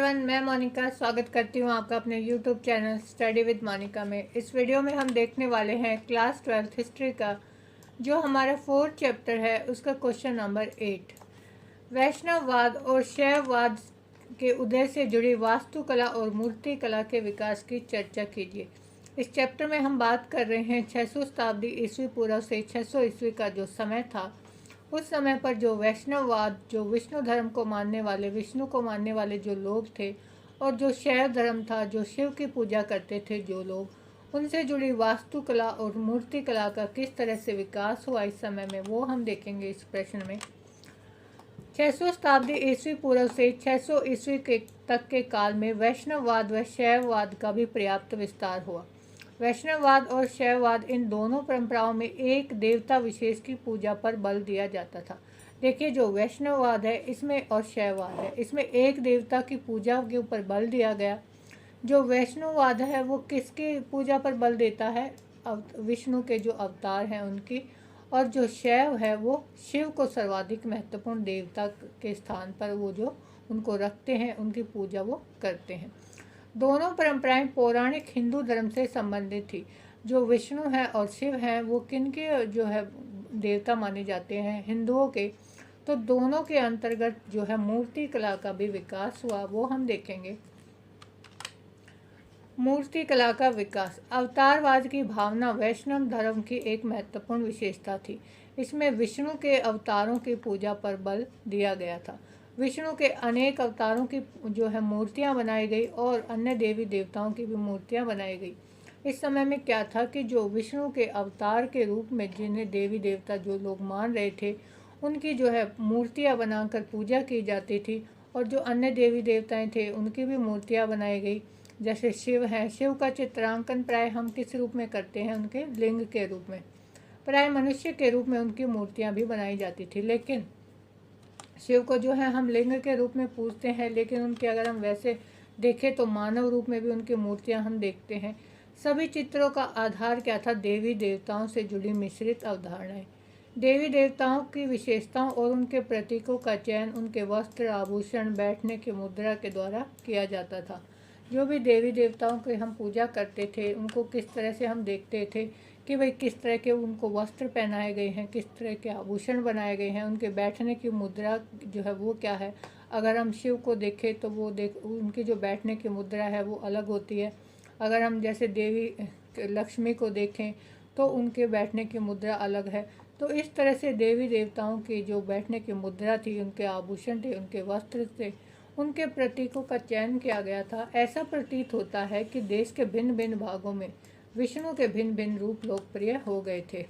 Everyone, मैं मोनिका स्वागत करती हूँ आपका अपने YouTube channel study with Monica में। इस वीडियो में हम देखने वाले हैं क्लास 12th हिस्ट्री का जो हमारा 4th चैप्टर है, उसका क्वेश्चन नंबर 8। वैष्णववाद और शैववाद के उदय से जुड़ी वास्तुकला और मूर्ति कला के विकास की चर्चा कीजिए। इस चैप्टर में हम बात कर रहे हैं 600 शताब्दी ईस्वी पूर्व से 600 ईस्वी का जो समय था, उस समय पर जो वैष्णववाद, जो विष्णु धर्म को मानने वाले, विष्णु को मानने वाले जो लोग थे, और जो शैव धर्म था, जो शिव की पूजा करते थे जो लोग, उनसे जुड़ी वास्तुकला और मूर्ति कला का किस तरह से विकास हुआ इस समय में, वो हम देखेंगे इस प्रश्न में। 600 शताब्दी ईस्वी पूर्व से 600 ईस्वी के तक के काल में वैष्णववाद व शैववाद का भी पर्याप्त विस्तार हुआ। वैष्णववाद और शैववाद, इन दोनों परंपराओं में एक देवता विशेष की पूजा पर बल दिया जाता था। देखिए, जो वैष्णववाद है इसमें और शैववाद है, इसमें एक देवता की पूजा के ऊपर बल दिया गया। जो वैष्णववाद है वो किसकी पूजा पर बल देता है? विष्णु के जो अवतार हैं उनकी। और जो शैव है वो शिव को सर्वाधिक महत्वपूर्ण देवता के स्थान पर वो जो उनको रखते हैं, उनकी पूजा वो करते हैं। दोनों परंपराएं पौराणिक हिंदू धर्म से संबंधित थी। जो विष्णु है और शिव हैं वो किनके जो है देवता माने जाते हैं? हिंदुओं के। तो दोनों के अंतर्गत जो है मूर्ति कला का भी विकास हुआ, वो हम देखेंगे। मूर्ति कला का विकास। अवतारवाद की भावना वैष्णव धर्म की एक महत्वपूर्ण विशेषता थी। इसमें विष्णु के अवतारों की पूजा पर बल दिया गया था। विष्णु के अनेक अवतारों की जो है मूर्तियां बनाई गई और अन्य देवी देवताओं की भी मूर्तियां बनाई गई। इस समय में क्या था कि जो विष्णु के अवतार के रूप में जिन्हें देवी देवता जो लोग मान रहे थे, उनकी जो है मूर्तियां बनाकर पूजा की जाती थी, और जो अन्य देवी देवताएं थे उनकी भी मूर्तियां बनाई गई। जैसे शिव हैं, शिव का चित्रांकन प्राय हम किस रूप में करते हैं? उनके लिंग के रूप में, प्राय मनुष्य के रूप में उनकी मूर्तियां भी बनाई जाती थी। लेकिन शिव को जो है हम लिंग के रूप में पूजते हैं, लेकिन उनके अगर हम वैसे देखें तो मानव रूप में भी उनकी मूर्तियां हम देखते हैं। सभी चित्रों का आधार क्या था? देवी देवताओं से जुड़ी मिश्रित अवधारणाएं। देवी देवताओं की विशेषताओं और उनके प्रतीकों का चयन उनके वस्त्र, आभूषण, बैठने की मुद्रा के द्वारा किया जाता था। जो भी देवी देवताओं की हम पूजा करते थे, उनको किस तरह से हम देखते थे कि भाई किस तरह के उनको वस्त्र पहनाए गए हैं, किस तरह के आभूषण बनाए गए हैं, उनके बैठने की मुद्रा जो है वो क्या है। अगर हम शिव को देखें तो वो उनकी जो बैठने की मुद्रा है वो अलग होती है। अगर हम जैसे देवी लक्ष्मी को देखें तो उनके बैठने की मुद्रा अलग है। तो इस तरह से देवी देवताओं की जो बैठने की मुद्रा थी, उनके आभूषण थे, उनके वस्त्र थे, उनके प्रतीकों का चयन किया गया था। ऐसा प्रतीत होता है कि देश के भिन्न भिन्न भागों में विष्णु के भिन्न भिन्न रूप लोकप्रिय हो गए थे,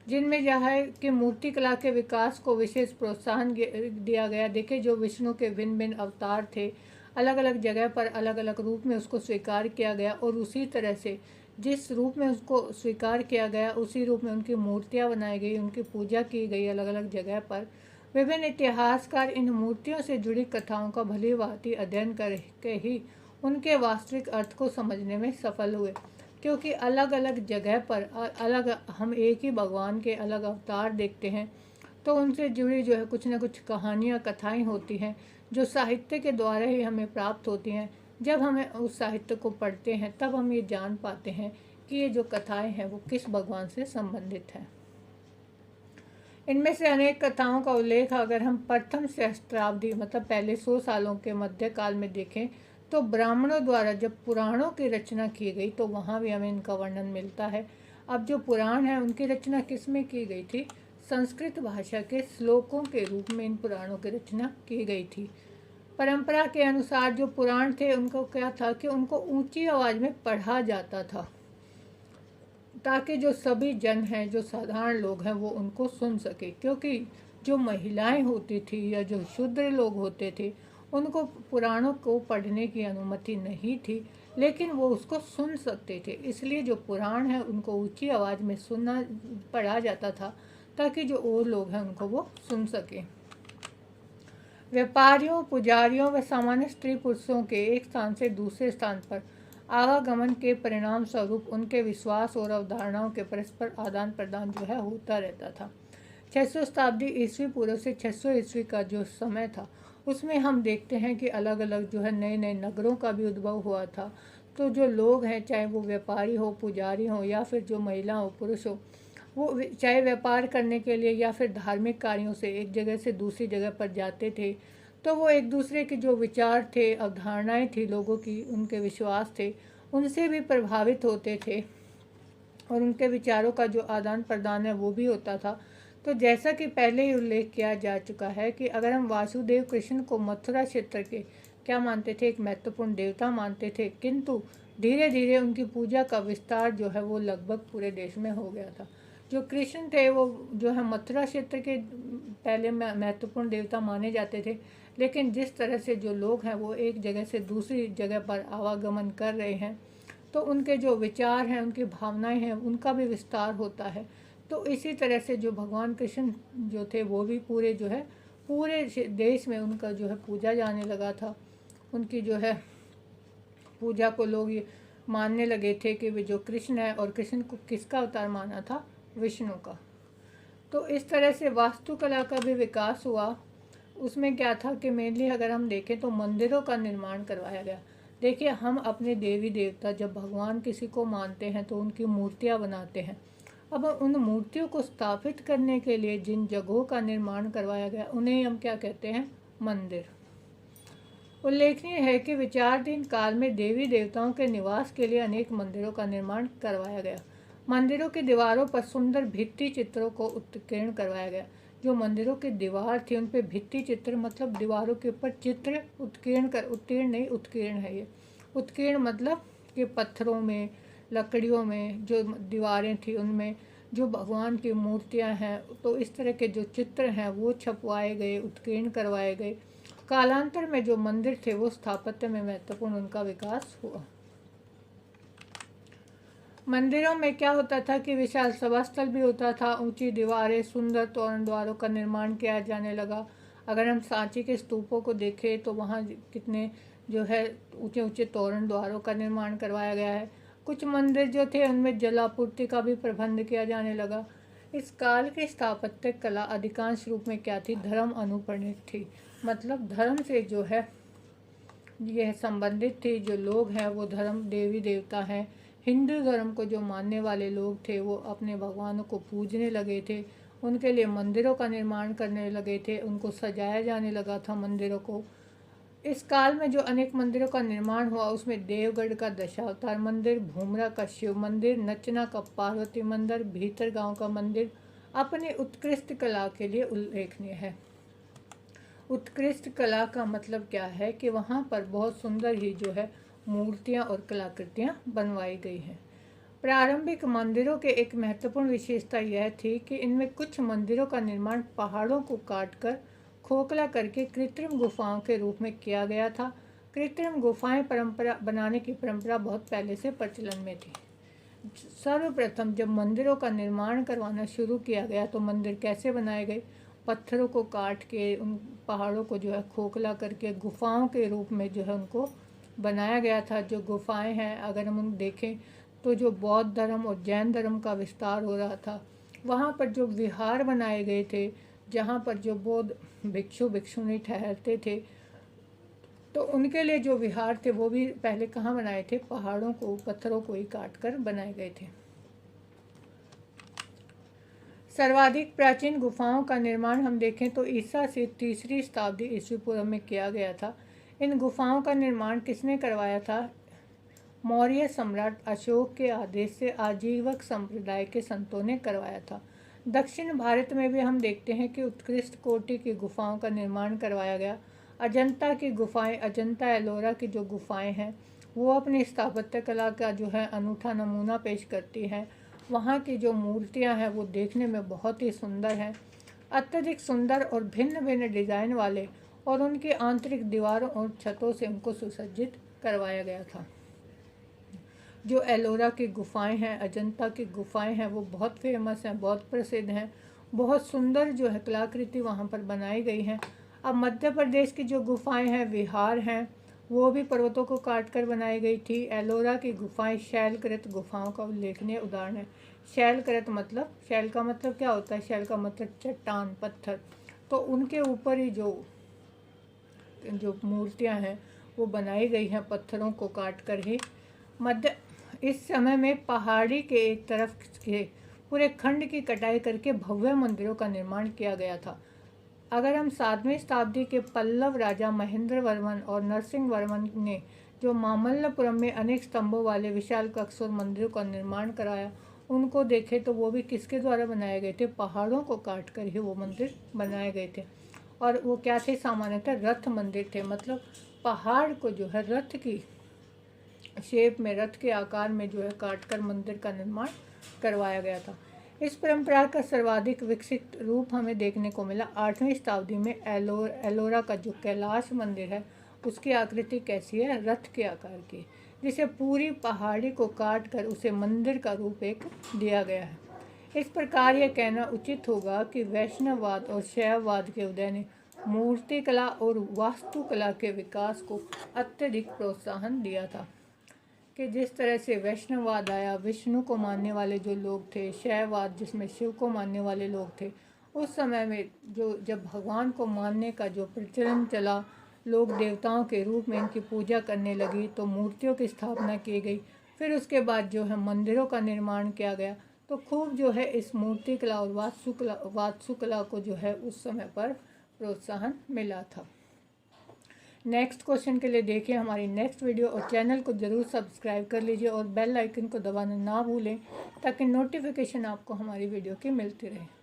जिनमें यह है कि मूर्ति कला के विकास को विशेष प्रोत्साहन दिया गया। देखिए, जो विष्णु के भिन्न भिन्न अवतार थे, अलग अलग जगह पर अलग अलग रूप में उसको स्वीकार किया गया, और उसी तरह से जिस रूप में उसको स्वीकार किया गया उसी रूप में उनकी मूर्तियां बनाई गई, उनकी पूजा की गई अलग अलग जगह पर। विभिन्न इतिहासकार इन मूर्तियों से जुड़ी कथाओं का भली भांति अध्ययन करके ही उनके वास्तविक अर्थ को समझने में सफल हुए, क्योंकि अलग अलग जगह पर अलग हम एक ही भगवान के अलग अवतार देखते हैं, तो उनसे जुड़ी जो है कुछ न कुछ कहानियाँ, कथाएँ होती हैं जो साहित्य के द्वारा ही हमें प्राप्त होती हैं। जब हमें उस साहित्य को पढ़ते हैं तब हम ये जान पाते हैं कि ये जो कथाएँ हैं वो किस भगवान से संबंधित हैं। इनमें से अनेक कथाओं का उल्लेख अगर हम प्रथम सहस्त्राब्दी मतलब पहले 100 सालों के मध्यकाल में देखें तो ब्राह्मणों द्वारा जब पुराणों की रचना की गई तो वहाँ भी हमें इनका वर्णन मिलता है। अब जो पुराण है उनकी रचना किस में की गई थी? संस्कृत भाषा के श्लोकों के रूप में इन पुराणों की रचना की गई थी। परंपरा के अनुसार जो पुराण थे उनको क्या था कि उनको ऊंची आवाज़ में पढ़ा जाता था, ताकि जो सभी जन हैं, जो साधारण लोग हैं, वो उनको सुन सके। क्योंकि जो महिलाएं होती थी या जो शूद्र लोग होते थे, उनको पुराणों को पढ़ने की अनुमति नहीं थी, लेकिन वो उसको सुन सकते थे। इसलिए जो पुराण है उनको ऊंची आवाज़ में सुनना पढ़ा जाता था, ताकि जो और लोग हैं उनको वो सुन सकें। व्यापारियों, पुजारियों व सामान्य स्त्री पुरुषों के एक स्थान से दूसरे स्थान पर आवागमन के परिणाम स्वरूप उनके विश्वास और अवधारणाओं के परस्पर आदान प्रदान जो है होता रहता था। 600 शताब्दी ईस्वी पूर्व से 600 ईस्वी का जो समय था उसमें हम देखते हैं कि अलग अलग जो है नए नए नगरों का भी उद्भव हुआ था। तो जो लोग हैं, चाहे वो व्यापारी हो, पुजारी हो, या फिर जो महिला हो, पुरुष हो, वो चाहे व्यापार करने के लिए या फिर धार्मिक कार्यों से एक जगह से दूसरी जगह पर जाते थे, तो वो एक दूसरे के जो विचार थे, अवधारणाएं थी लोगों की, उनके विश्वास थे, उनसे भी प्रभावित होते थे और उनके विचारों का जो आदान प्रदान है वो भी होता था। तो जैसा कि पहले ही उल्लेख किया जा चुका है कि अगर हम वासुदेव कृष्ण को मथुरा क्षेत्र के क्या मानते थे, एक महत्वपूर्ण देवता मानते थे, किंतु धीरे धीरे उनकी पूजा का विस्तार जो है वो लगभग पूरे देश में हो गया था। जो कृष्ण थे वो जो है मथुरा क्षेत्र के पहले महत्वपूर्ण देवता माने जाते थे, लेकिन जिस तरह से जो लोग हैं वो एक जगह से दूसरी जगह पर आवागमन कर रहे हैं, तो उनके जो विचार हैं, उनकी भावनाएं हैं, उनका भी विस्तार होता है। तो इसी तरह से जो भगवान कृष्ण जो थे वो भी पूरे जो है पूरे देश में उनका जो है पूजा जाने लगा था। उनकी जो है पूजा को लोग ये मानने लगे थे कि वे जो कृष्ण है, और कृष्ण को किसका अवतार माना था, विष्णु का। तो इस तरह से वास्तुकला का भी विकास हुआ। उसमें क्या था कि मेनली अगर हम देखें तो मंदिरों का निर्माण करवाया गया। देखिए, हम अपने देवी देवता जब भगवान किसी को मानते हैं तो उनकी मूर्तियाँ बनाते हैं। अब उन मूर्तियों को स्थापित करने के लिए जिन जगहों का निर्माण करवाया गया उन्हें हम क्या कहते हैं, मंदिर। उल्लेखनीय है कि विचाराधीन काल में देवी देवताओं के निवास के लिए अनेक मंदिरों का निर्माण करवाया गया। मंदिरों की दीवारों पर सुंदर भित्ति चित्रों को उत्कीर्ण करवाया गया। जो मंदिरों की दीवार थी उन पर भित्ति चित्र मतलब दीवारों के ऊपर चित्र उत्कीर्ण है ये। उत्कीर्ण मतलब कि पत्थरों में, लकड़ियों में जो दीवारें थी उनमें जो भगवान की मूर्तियां हैं, तो इस तरह के जो चित्र हैं वो छपवाए गए, उत्कीर्ण करवाए गए। कालांतर में जो मंदिर थे वो स्थापत्य में महत्वपूर्ण उनका विकास हुआ। मंदिरों में क्या होता था कि विशाल सभा स्थल भी होता था, ऊंची दीवारें, सुंदर तोरण द्वारों का निर्माण किया जाने लगा। अगर हम सांची के स्तूपों को देखें तो वहाँ कितने जो है ऊंचे ऊंचे तोरण द्वारों का निर्माण करवाया गया है। कुछ मंदिर जो थे उनमें जलापूर्ति का भी प्रबंध किया जाने लगा। इस काल की स्थापत्य कला अधिकांश रूप में क्या थी, धर्म अनुप्रणीत थी, मतलब धर्म से जो है यह संबंधित थी। जो लोग हैं वो धर्म, देवी देवता हैं, हिंदू धर्म को जो मानने वाले लोग थे वो अपने भगवानों को पूजने लगे थे, उनके लिए मंदिरों का निर्माण करने लगे थे, उनको सजाया जाने लगा था मंदिरों को। इस काल में जो अनेक मंदिरों का निर्माण हुआ उसमें देवगढ़ का दशावतार मंदिर, भूमरा का शिव मंदिर, नचना का पार्वती मंदिर, भीतर गांव का मंदिर अपनी उत्कृष्ट कला के लिए उल्लेखनीय है। उत्कृष्ट कला का मतलब क्या है कि वहाँ पर बहुत सुंदर ही जो है मूर्तियाँ और कलाकृतियाँ बनवाई गई हैं। प्रारंभिक मंदिरों के एक महत्वपूर्ण विशेषता यह थी कि इनमें कुछ मंदिरों का निर्माण पहाड़ों को काटकर खोखला करके कृत्रिम गुफाओं के रूप में किया गया था। कृत्रिम गुफाएं परंपरा बनाने की परंपरा बहुत पहले से प्रचलन में थी। सर्वप्रथम जब मंदिरों का निर्माण करवाना शुरू किया गया तो मंदिर कैसे बनाए गए, पत्थरों को काट के उन पहाड़ों को जो है खोखला करके गुफाओं के रूप में जो है उनको बनाया गया था। जो गुफाएं हैं अगर हम देखें तो जो बौद्ध धर्म और जैन धर्म का विस्तार हो रहा था, वहाँ पर जो विहार बनाए गए थे जहाँ पर जो बौद्ध भिक्षु भिक्षुणी ठहरते थे, तो उनके लिए जो विहार थे वो भी पहले कहाँ बनाए थे, पहाड़ों को, पत्थरों को ही काट कर बनाए गए थे। सर्वाधिक प्राचीन गुफाओं का निर्माण हम देखें तो ईसा से 3री शताब्दी ईस्वी पूर्व में किया गया था। इन गुफाओं का निर्माण किसने करवाया था? मौर्य सम्राट अशोक के आदेश से आजीवक संप्रदाय के संतों ने करवाया था। दक्षिण भारत में भी हम देखते हैं कि उत्कृष्ट कोटि की गुफाओं का निर्माण करवाया गया। अजंता की गुफाएं, अजंता एलोरा की जो गुफाएं हैं वो अपनी स्थापत्य कला का जो है अनूठा नमूना पेश करती हैं। वहाँ की जो मूर्तियाँ हैं वो देखने में बहुत ही सुंदर हैं, अत्यधिक सुंदर और भिन्न भिन्न डिज़ाइन वाले, और उनकी आंतरिक दीवारों और छतों से उनको सुसज्जित करवाया गया था। जो एलोरा की गुफाएं हैं, अजंता की गुफाएं हैं, वो बहुत फेमस हैं, बहुत प्रसिद्ध हैं, बहुत सुंदर जो है कलाकृति वहाँ पर बनाई गई हैं। अब मध्य प्रदेश की जो गुफाएं हैं, विहार हैं, वो भी पर्वतों को काट कर बनाई गई थी। एलोरा की गुफाएं शैलकृत गुफाओं का उल्लेखनीय उदाहरण है। शैलकृत मतलब, शैल का मतलब क्या होता है? शैल का मतलब चट्टान, पत्थर। तो उनके ऊपर ही जो जो मूर्तियां हैं वो बनाई गई हैं पत्थरों को काट कर ही। मध्य इस समय में पहाड़ी के एक तरफ के पूरे खंड की कटाई करके भव्य मंदिरों का निर्माण किया गया था। अगर हम 7वीं शताब्दी के पल्लव राजा महेंद्र वर्मन और नरसिंह वर्मन ने जो मामल्लपुरम में अनेक स्तंभों वाले विशाल कक्ष और मंदिरों का निर्माण कराया उनको देखें तो वो भी किसके द्वारा बनाए गए थे? पहाड़ों को काट कर ही वो मंदिर बनाए गए थे। और वो क्या थे? सामान्यतः रथ मंदिर थे, मतलब पहाड़ को जो है रथ की शेप में, रथ के आकार में जो है काट कर मंदिर का निर्माण करवाया गया था। इस परंपरा का सर्वाधिक विकसित रूप हमें देखने को मिला 8वीं शताब्दी में। एलोरा का जो कैलाश मंदिर है उसकी आकृति कैसी है? रथ के आकार की, जिसे पूरी पहाड़ी को काट कर उसे मंदिर का रूप एक दिया गया है। इस प्रकार यह कहना उचित होगा कि वैष्णववाद और शैववाद के उदय ने मूर्तिकला और वास्तुकला के विकास को अत्यधिक प्रोत्साहन दिया था। कि जिस तरह से वैष्णववाद आया, विष्णु को मानने वाले जो लोग थे, शैववाद जिसमें शिव को मानने वाले लोग थे, उस समय में जब भगवान को मानने का जो प्रचलन चला, लोग देवताओं के रूप में इनकी पूजा करने लगी, तो मूर्तियों की स्थापना की गई। फिर उसके बाद जो है मंदिरों का निर्माण किया गया। तो खूब जो है इस मूर्तिकला और वास्तुकला को जो है उस समय पर प्रोत्साहन मिला था। नेक्स्ट क्वेश्चन के लिए देखिए हमारी नेक्स्ट वीडियो और चैनल को ज़रूर सब्सक्राइब कर लीजिए और बेल आइकन को दबाना ना भूलें ताकि नोटिफिकेशन आपको हमारी वीडियो की मिलती रहे।